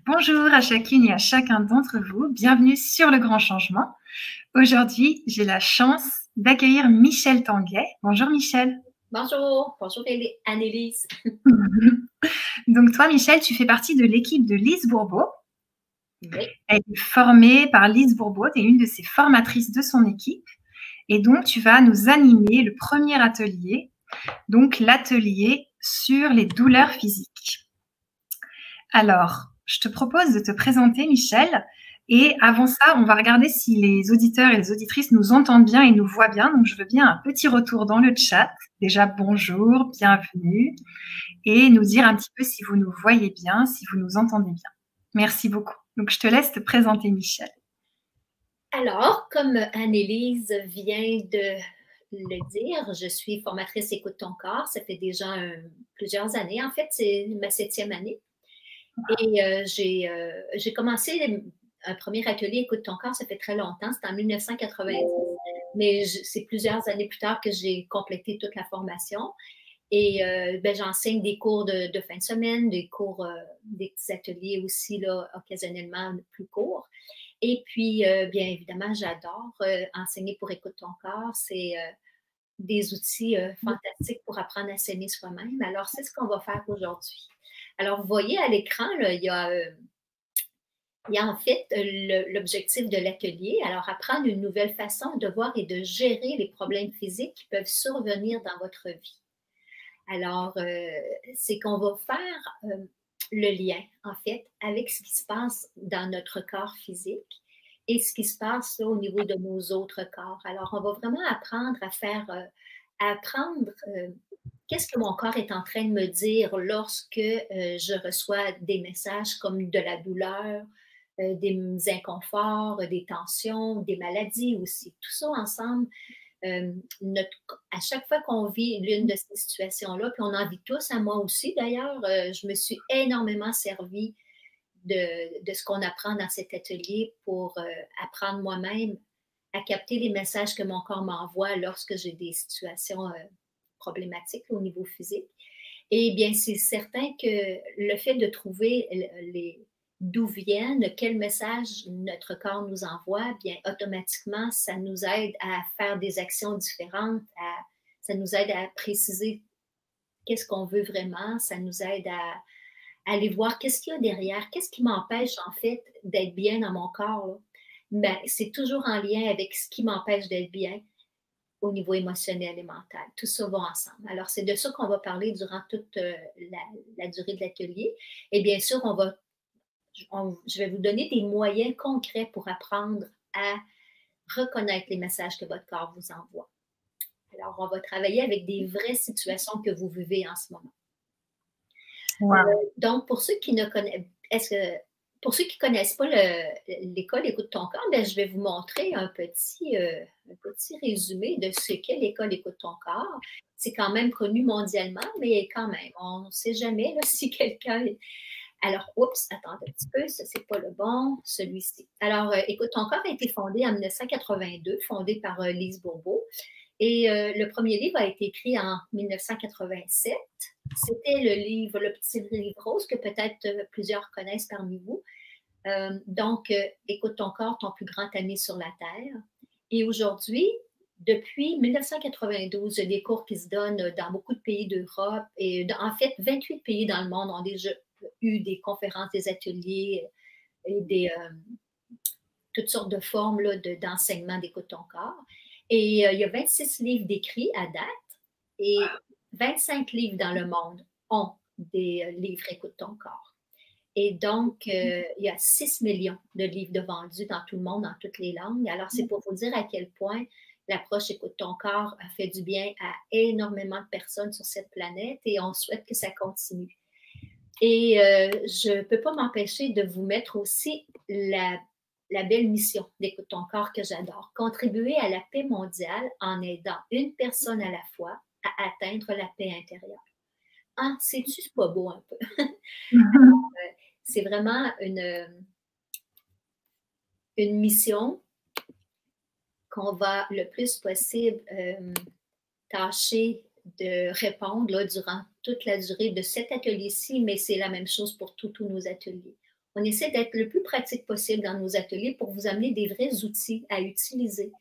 Bonjour à chacune et à chacun d'entre vous. Bienvenue sur Le Grand Changement. Aujourd'hui, j'ai la chance d'accueillir Michèle Tanguay. Bonjour Michèle. Bonjour, bonjour Annelise. Donc toi, Michèle, tu fais partie de l'équipe de Lise Bourbeau. Oui. Elle est formée par Lise Bourbeau, tu es une de ses formatrices de son équipe. Et donc, tu vas nous animer le premier atelier, donc l'atelier sur les douleurs physiques. Alors, je te propose de te présenter, Michèle. Et avant ça, on va regarder si les auditeurs et les auditrices nous entendent bien et nous voient bien. Donc, je veux bien un petit retour dans le chat. Déjà, bonjour, bienvenue. Et nous dire un petit peu si vous nous voyez bien, si vous nous entendez bien. Merci beaucoup. Donc, je te laisse te présenter, Michèle. Alors, comme Annelise vient de le dire, je suis formatrice Écoute ton corps. Ça fait déjà plusieurs années. En fait, c'est ma 7e année. Et j'ai commencé un premier atelier Écoute ton corps, ça fait très longtemps. C'était en 1990. Mais c'est plusieurs années plus tard que j'ai complété toute la formation. Et j'enseigne des cours de fin de semaine, des cours, des petits ateliers aussi, là, occasionnellement plus courts. Et puis, bien évidemment, j'adore enseigner pour Écoute ton corps. C'est des outils fantastiques pour apprendre à s'aimer soi-même. Alors, c'est ce qu'on va faire aujourd'hui. Alors, vous voyez à l'écran, il y a en fait l'objectif de l'atelier. Alors, apprendre une nouvelle façon de voir et de gérer les problèmes physiques qui peuvent survenir dans votre vie. Alors, c'est qu'on va faire le lien, en fait, avec ce qui se passe dans notre corps physique et ce qui se passe là, au niveau de nos autres corps. Alors, on va vraiment apprendre à faire, qu'est-ce que mon corps est en train de me dire lorsque je reçois des messages comme de la douleur, des inconforts, des tensions, des maladies aussi. Tout ça ensemble, à chaque fois qu'on vit l'une de ces situations-là, puis on en vit tous, à moi aussi d'ailleurs, je me suis énormément servie de ce qu'on apprend dans cet atelier pour apprendre moi-même à capter les messages que mon corps m'envoie lorsque j'ai des situations problématiques au niveau physique. Et bien, c'est certain que le fait de trouver d'où viennent, quel message notre corps nous envoie, bien automatiquement, ça nous aide à faire des actions différentes, ça nous aide à préciser qu'est-ce qu'on veut vraiment, ça nous aide à aller voir qu'est-ce qu'il y a derrière, qu'est-ce qui m'empêche en fait d'être bien dans mon corps. Ben, c'est toujours en lien avec ce qui m'empêche d'être bien au niveau émotionnel et mental. Tout ça va ensemble. Alors, c'est de ça qu'on va parler durant toute la durée de l'atelier. Et bien sûr, je vais vous donner des moyens concrets pour apprendre à reconnaître les messages que votre corps vous envoie. Alors, on va travailler avec des vraies situations que vous vivez en ce moment. Wow. Donc, pour ceux qui ne connaissent pas l'école Écoute ton corps, bien, je vais vous montrer un petit résumé de ce qu'est l'école Écoute ton corps. C'est quand même connu mondialement, mais quand même, on ne sait jamais là, si quelqu'un... Alors, oups, attendez un petit peu, ça, c'est pas le bon, celui-ci. Alors, Écoute ton corps a été fondé en 1982, fondé par Lise Bourbeau. Et le premier livre a été écrit en 1987. C'était le livre, le petit livre rose que peut-être plusieurs connaissent parmi vous. Donc, Écoute ton corps, ton plus grand ami sur la Terre. Et aujourd'hui, depuis 1992, il y a des cours qui se donnent dans beaucoup de pays d'Europe et en fait, 28 pays dans le monde ont déjà eu des conférences, des ateliers et toutes sortes de formes d'enseignement d'Écoute ton corps. Et il y a 26 livres d'écrits à date et 25 livres dans le monde ont des livres Écoute ton corps. Et donc, il y a 6 millions de livres de vendus dans tout le monde, dans toutes les langues. Alors, c'est pour vous dire à quel point l'approche Écoute ton corps a fait du bien à énormément de personnes sur cette planète et on souhaite que ça continue. Et je ne peux pas m'empêcher de vous mettre aussi la belle mission d'Écoute ton corps que j'adore. Contribuer à la paix mondiale en aidant une personne à la fois à atteindre la paix intérieure. Ah, sais-tu, c'est pas beau un peu? Alors, c'est vraiment une mission qu'on va le plus possible tâcher de répondre là, durant toute la durée de cet atelier-ci, mais c'est la même chose pour tous nos ateliers. On essaie d'être le plus pratique possible dans nos ateliers pour vous amener des vrais outils à utiliser.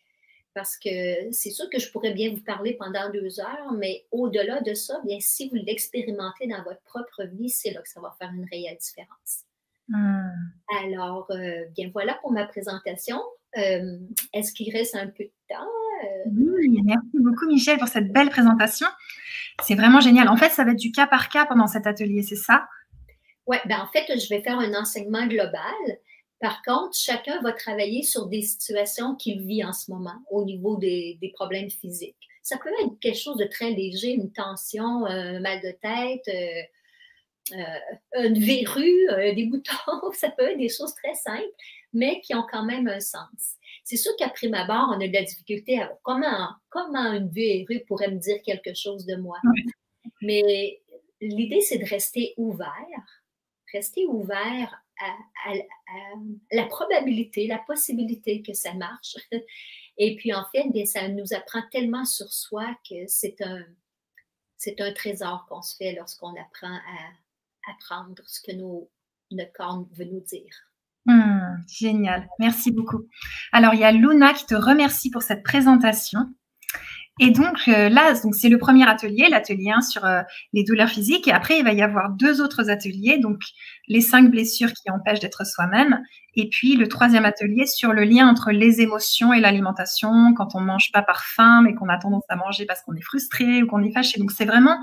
Parce que c'est sûr que je pourrais bien vous parler pendant 2 heures, mais au-delà de ça, bien, si vous l'expérimentez dans votre propre vie, c'est là que ça va faire une réelle différence. Alors, bien voilà pour ma présentation. Est-ce qu'il reste un peu de temps? Oui, merci beaucoup Michel pour cette belle présentation. C'est vraiment génial. En fait, ça va être du cas par cas pendant cet atelier, c'est ça? Oui, ben en fait, je vais faire un enseignement global. Par contre, chacun va travailler sur des situations qu'il vit en ce moment au niveau des problèmes physiques. Ça peut être quelque chose de très léger, une tension, un mal de tête, une verrue, des boutons, ça peut être des choses très simples, mais qui ont quand même un sens. C'est sûr qu'à prime abord, on a de la difficulté à comment une verrue pourrait me dire quelque chose de moi. Oui. Mais l'idée, c'est de rester ouvert à la probabilité, la possibilité que ça marche. Et puis en fait, bien, ça nous apprend tellement sur soi que c'est un trésor qu'on se fait lorsqu'on apprend à apprendre ce que notre corps veut nous dire. Génial, merci beaucoup. Alors, il y a Luna qui te remercie pour cette présentation. Et donc là, c'est le premier atelier, l'atelier 1 sur les douleurs physiques. Et après, il va y avoir 2 autres ateliers, donc les 5 blessures qui empêchent d'être soi-même. Et puis le 3e atelier sur le lien entre les émotions et l'alimentation, quand on ne mange pas par faim, mais qu'on a tendance à manger parce qu'on est frustré ou qu'on est fâché. Donc c'est vraiment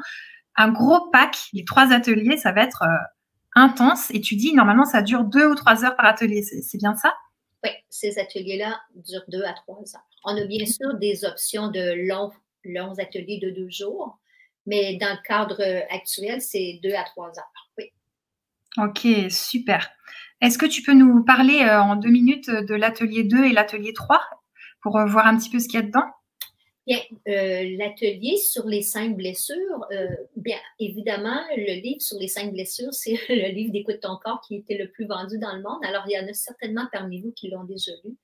un gros pack. Les 3 ateliers, ça va être intense. Et tu dis, normalement, ça dure 2 ou 3 heures par atelier. C'est bien ça? Oui, ces ateliers-là durent 2 à 3 heures. On a bien sûr des options de longs ateliers de 2 jours, mais dans le cadre actuel, c'est 2 à 3 heures. Oui. Ok, super. Est-ce que tu peux nous parler en 2 minutes de l'atelier 2 et l'atelier 3 pour voir un petit peu ce qu'il y a dedans? Bien, l'atelier sur les 5 blessures, bien évidemment, le livre sur les 5 blessures, c'est le livre d'Écoute ton corps qui était le plus vendu dans le monde. Alors, il y en a certainement parmi vous qui l'ont déjà lu.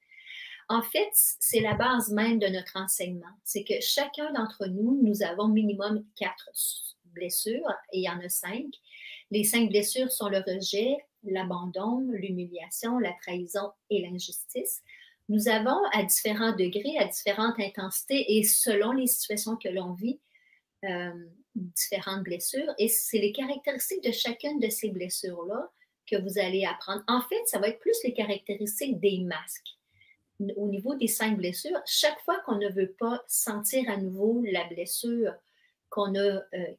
En fait, c'est la base même de notre enseignement. C'est que chacun d'entre nous, nous avons minimum 4 blessures et il y en a 5. Les 5 blessures sont le rejet, l'abandon, l'humiliation, la trahison et l'injustice. Nous avons à différents degrés, à différentes intensités et selon les situations que l'on vit, différentes blessures. Et c'est les caractéristiques de chacune de ces blessures-là que vous allez apprendre. En fait, ça va être plus les caractéristiques des masques. Au niveau des 5 blessures, chaque fois qu'on ne veut pas sentir à nouveau la blessure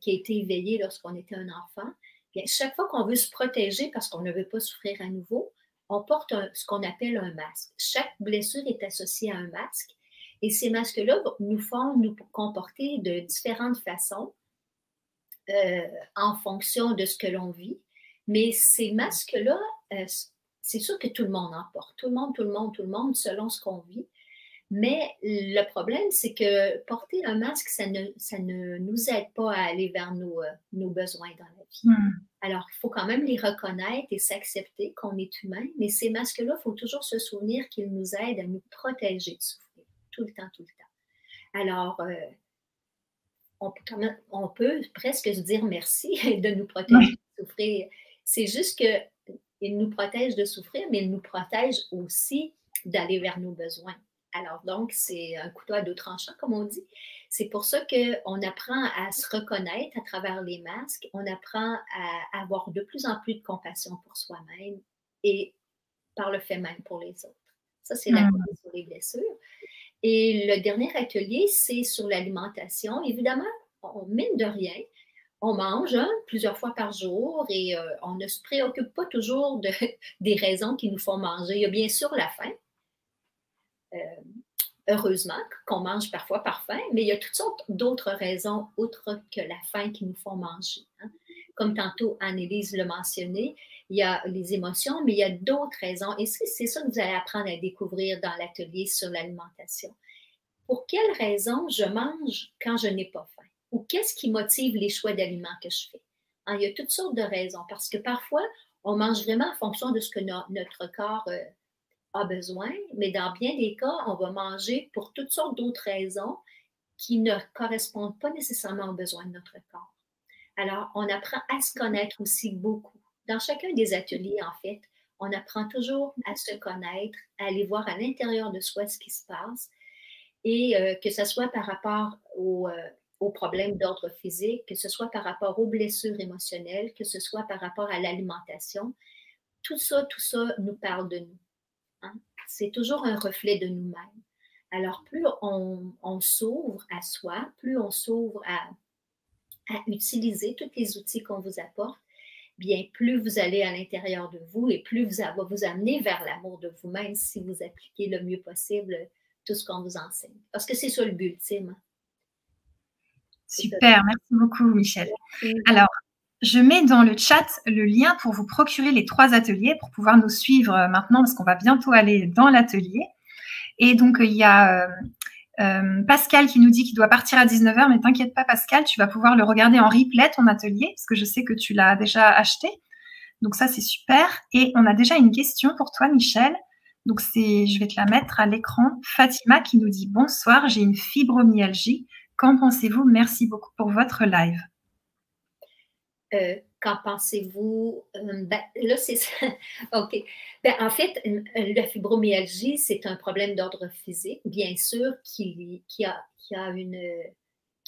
qui a été éveillée lorsqu'on était un enfant, bien, chaque fois qu'on veut se protéger parce qu'on ne veut pas souffrir à nouveau, on porte ce qu'on appelle un masque. Chaque blessure est associée à un masque et ces masques-là nous font nous comporter de différentes façons en fonction de ce que l'on vit. Mais ces masques-là, c'est sûr que tout le monde en porte. Tout le monde, selon ce qu'on vit. Mais le problème, c'est que porter un masque, ça ne nous aide pas à aller vers nos besoins dans la vie. Alors, il faut quand même les reconnaître et s'accepter qu'on est humain. Mais ces masques-là, il faut toujours se souvenir qu'ils nous aident à nous protéger de souffrir. Tout le temps, tout le temps. Alors, on peut presque se dire merci de nous protéger de souffrir. C'est juste qu'il nous protège de souffrir, mais il nous protège aussi d'aller vers nos besoins. Alors donc, c'est un couteau à 2 tranchants, comme on dit. C'est pour ça qu'on apprend à se reconnaître à travers les masques. On apprend à avoir de plus en plus de compassion pour soi-même et par le fait même pour les autres. Ça, c'est la cause sur les blessures. Et le dernier atelier, c'est sur l'alimentation. Évidemment, mine de rien, on mange plusieurs fois par jour et on ne se préoccupe pas toujours des raisons qui nous font manger. Il y a bien sûr la faim. Heureusement qu'on mange parfois par faim, mais il y a toutes sortes d'autres raisons autres que la faim qui nous font manger. Comme tantôt Annelise l'a mentionné, il y a les émotions, mais il y a d'autres raisons. Et c'est ça que vous allez apprendre à découvrir dans l'atelier sur l'alimentation. Pour quelles raisons je mange quand je n'ai pas faim? Ou qu'est-ce qui motive les choix d'aliments que je fais? Il y a toutes sortes de raisons, parce que parfois, on mange vraiment en fonction de ce que notre corps a besoin, mais dans bien des cas, on va manger pour toutes sortes d'autres raisons qui ne correspondent pas nécessairement aux besoins de notre corps. Alors, on apprend à se connaître aussi beaucoup. Dans chacun des ateliers, en fait, On apprend toujours à se connaître, à aller voir à l'intérieur de soi ce qui se passe et que ce soit par rapport aux problèmes d'ordre physique, que ce soit par rapport aux blessures émotionnelles, que ce soit par rapport à l'alimentation. Tout ça nous parle de nous. Hein? C'est toujours un reflet de nous-mêmes. Alors, plus on s'ouvre à soi, plus on s'ouvre à utiliser tous les outils qu'on vous apporte, bien, plus vous allez à l'intérieur de vous et plus ça va vous amener vers l'amour de vous-même si vous appliquez le mieux possible tout ce qu'on vous enseigne. Parce que c'est ça le but ultime. Super, merci beaucoup, Michel. Alors, je mets dans le chat le lien pour vous procurer les 3 ateliers pour pouvoir nous suivre maintenant parce qu'on va bientôt aller dans l'atelier. Et donc, il y a Pascal qui nous dit qu'il doit partir à 19 h, mais t'inquiète pas, Pascal, tu vas pouvoir le regarder en replay, ton atelier, parce que je sais que tu l'as déjà acheté. Donc ça, c'est super. Et on a déjà une question pour toi, Michel. Donc, je vais te la mettre à l'écran. Fatima qui nous dit « Bonsoir, j'ai une fibromyalgie. Qu'en pensez-vous? Merci beaucoup pour votre live. » Qu'en pensez-vous? Là, c'est ça. OK. En fait, la fibromyalgie, c'est un problème d'ordre physique, bien sûr, qui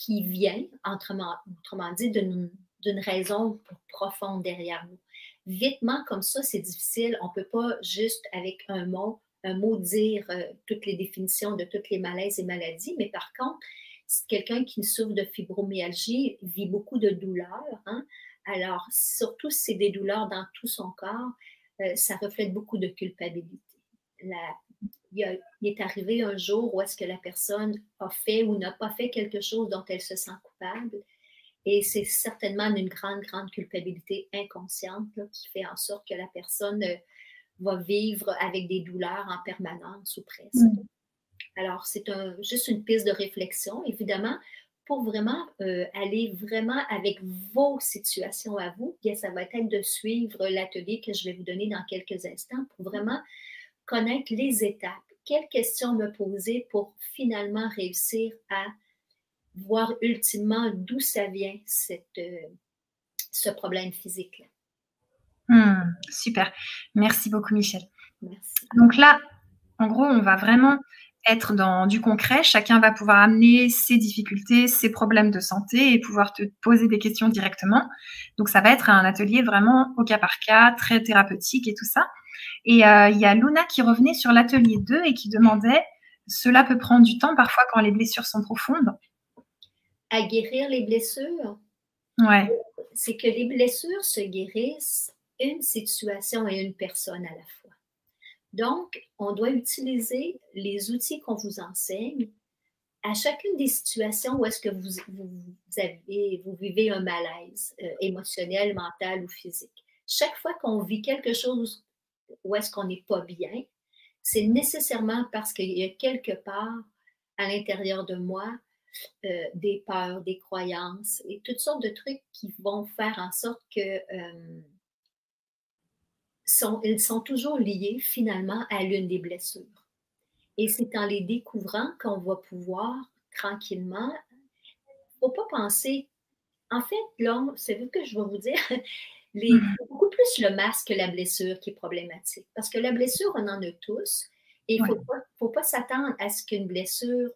vient, autrement dit, d'une raison profonde derrière nous. Vitement comme ça, c'est difficile. On ne peut pas juste avec un mot dire toutes les définitions de toutes les malaises et maladies, mais par contre, quelqu'un qui souffre de fibromyalgie vit beaucoup de douleurs, hein? Alors, surtout si c'est des douleurs dans tout son corps, ça reflète beaucoup de culpabilité. Il est arrivé un jour où est-ce que la personne a fait ou n'a pas fait quelque chose dont elle se sent coupable. Et c'est certainement une grande, grande culpabilité inconsciente là, qui fait en sorte que la personne va vivre avec des douleurs en permanence ou presque. Alors, c'est juste une piste de réflexion, évidemment. Pour vraiment aller vraiment avec vos situations à vous, bien, ça va être de suivre l'atelier que je vais vous donner dans quelques instants pour vraiment connaître les étapes. Quelles questions me poser pour finalement réussir à voir ultimement d'où ça vient ce problème physique-là. Super. Merci beaucoup, Michel. Merci. Donc là, en gros, on va vraiment être dans du concret. Chacun va pouvoir amener ses difficultés, ses problèmes de santé et pouvoir te poser des questions directement. Donc, ça va être un atelier vraiment au cas par cas, très thérapeutique et tout ça. Et il y a Luna qui revenait sur l'atelier 2 et qui demandait « Cela peut prendre du temps parfois quand les blessures sont profondes ?» À guérir les blessures? Ouais. C'est que les blessures se guérissent une situation et une personne à la fois. Donc, on doit utiliser les outils qu'on vous enseigne à chacune des situations où est-ce que vous vivez un malaise émotionnel, mental ou physique. Chaque fois qu'on vit quelque chose où est-ce qu'on n'est pas bien, c'est nécessairement parce qu'il y a quelque part à l'intérieur de moi des peurs, des croyances et toutes sortes de trucs qui vont faire en sorte que ils sont toujours liés finalement à l'une des blessures. Et c'est en les découvrant qu'on va pouvoir tranquillement, il ne faut pas penser, en fait, là, c'est ce que je vais vous dire, c'est beaucoup plus le masque que la blessure qui est problématique. Parce que la blessure, on en a tous. Et il ne faut pas s'attendre à ce qu'une blessure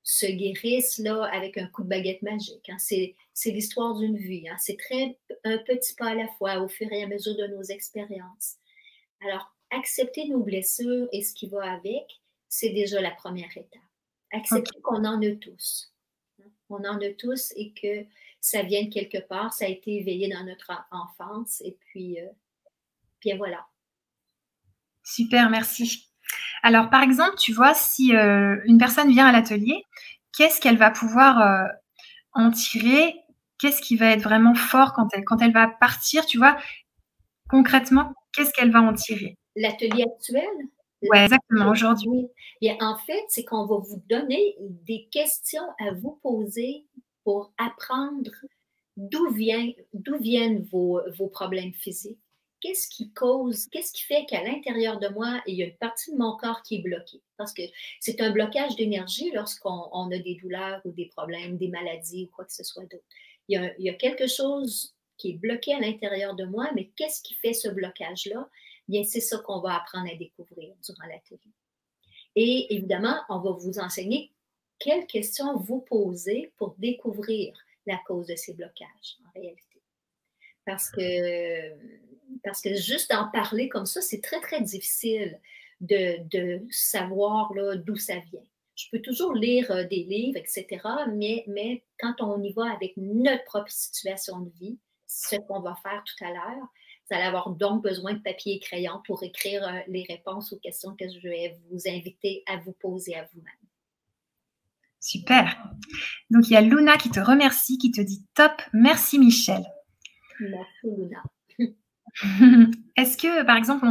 se guérisse là, avec un coup de baguette magique. Hein. C'est l'histoire d'une vie. Hein. C'est un petit pas à la fois au fur et à mesure de nos expériences. Alors, accepter nos blessures et ce qui va avec, c'est déjà la première étape. Accepter qu'on en a tous. On en a tous et que ça vient de quelque part, ça a été éveillé dans notre enfance et puis voilà. Super, merci. Alors, par exemple, tu vois, si une personne vient à l'atelier, qu'est-ce qu'elle va pouvoir en tirer? Qu'est-ce qui va être vraiment fort quand elle va partir, tu vois? Concrètement, qu'est-ce qu'elle va en tirer? L'atelier actuel? Oui, exactement, aujourd'hui. Bien, en fait, c'est qu'on va vous donner des questions à vous poser pour apprendre d'où viennent vos problèmes physiques. Qu'est-ce qui fait qu'à l'intérieur de moi, il y a une partie de mon corps qui est bloquée? Parce que c'est un blocage d'énergie lorsqu'on a des douleurs ou des problèmes, des maladies ou quoi que ce soit d'autre. Il y a quelque chose qui est bloqué à l'intérieur de moi, mais qu'est-ce qui fait ce blocage-là? bien, c'est ça qu'on va apprendre à découvrir durant l'atelier. Et évidemment, on va vous enseigner quelles questions vous poser pour découvrir la cause de ces blocages, en réalité. Parce que juste d'en parler comme ça, c'est très, très difficile de savoir d'où ça vient. Je peux toujours lire des livres, etc., mais quand on y va avec notre propre situation de vie, ce qu'on va faire tout à l'heure, vous allez avoir donc besoin de papier et crayon pour écrire les réponses aux questions que je vais vous inviter à vous poser à vous-même. Super. Donc, il y a Luna qui te remercie, qui te dit top, merci Michel. Merci Luna. Est-ce que, par exemple,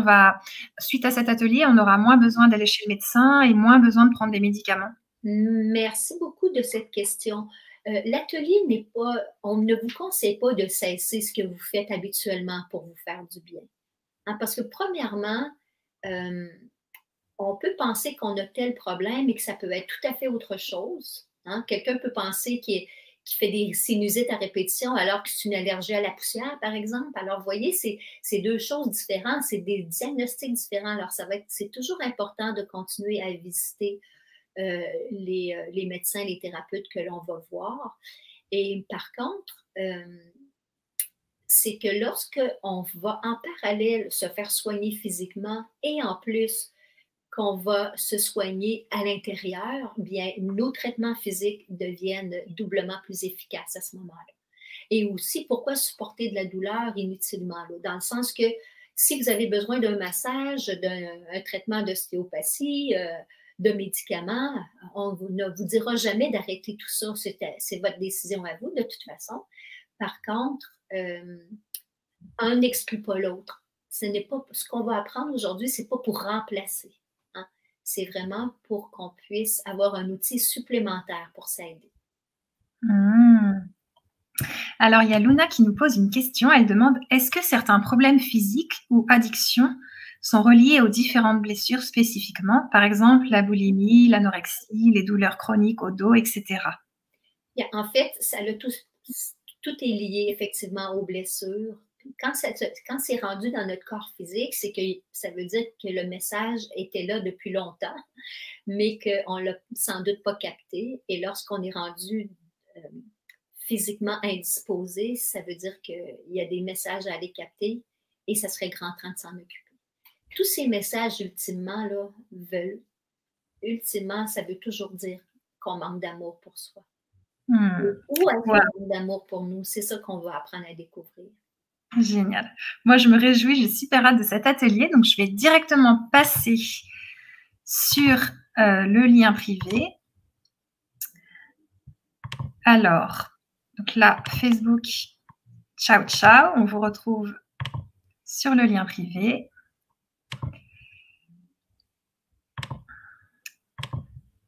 suite à cet atelier, on aura moins besoin d'aller chez le médecin et moins besoin de prendre des médicaments? Merci beaucoup de cette question. L'atelier n'est pas, on ne vous conseille pas de cesser ce que vous faites habituellement pour vous faire du bien. Hein, parce que premièrement, on peut penser qu'on a tel problème et que ça peut être tout à fait autre chose. Hein. Quelqu'un peut penser qu'il fait des sinusites à répétition alors que c'est une allergie à la poussière, par exemple. Alors, vous voyez, c'est deux choses différentes, c'est des diagnostics différents. Alors, c'est toujours important de continuer à visiter les médecins, les thérapeutes que l'on va voir. Et par contre, c'est que lorsque on va en parallèle se faire soigner physiquement et en plus qu'on va se soigner à l'intérieur, bien, nos traitements physiques deviennent doublement plus efficaces à ce moment-là. Et aussi, pourquoi supporter de la douleur inutilement? Là? Dans le sens que si vous avez besoin d'un massage, d'un traitement d'ostéopathie, de médicaments, on ne vous dira jamais d'arrêter tout ça. C'est votre décision à vous, de toute façon. Par contre, un n'exclut pas l'autre. Ce qu'on va apprendre aujourd'hui, ce n'est pas pour remplacer. Hein? C'est vraiment pour qu'on puisse avoir un outil supplémentaire pour s'aider. Alors, il y a Luna qui nous pose une question. Elle demande, est-ce que certains problèmes physiques ou addictions sont reliés aux différentes blessures spécifiquement, par exemple la boulimie, l'anorexie, les douleurs chroniques au dos, etc. En fait, tout est lié effectivement aux blessures. Quand c'est rendu dans notre corps physique, c'est que ça veut dire que le message était là depuis longtemps, mais qu'on ne l'a sans doute pas capté. Et lorsqu'on est rendu physiquement indisposé, ça veut dire qu'il y a des messages à aller capter et ça serait grand temps de s'en occuper. Tous ces messages, ultimement, ça veut toujours dire qu'on manque d'amour pour soi. Ou un manque d'amour pour nous. C'est ça qu'on va apprendre à découvrir. Génial. Moi, je me réjouis, j'ai super hâte de cet atelier. Donc, je vais directement passer sur le lien privé. Alors, donc là, Facebook, ciao, ciao. On vous retrouve sur le lien privé.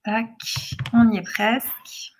Tac, on y est presque.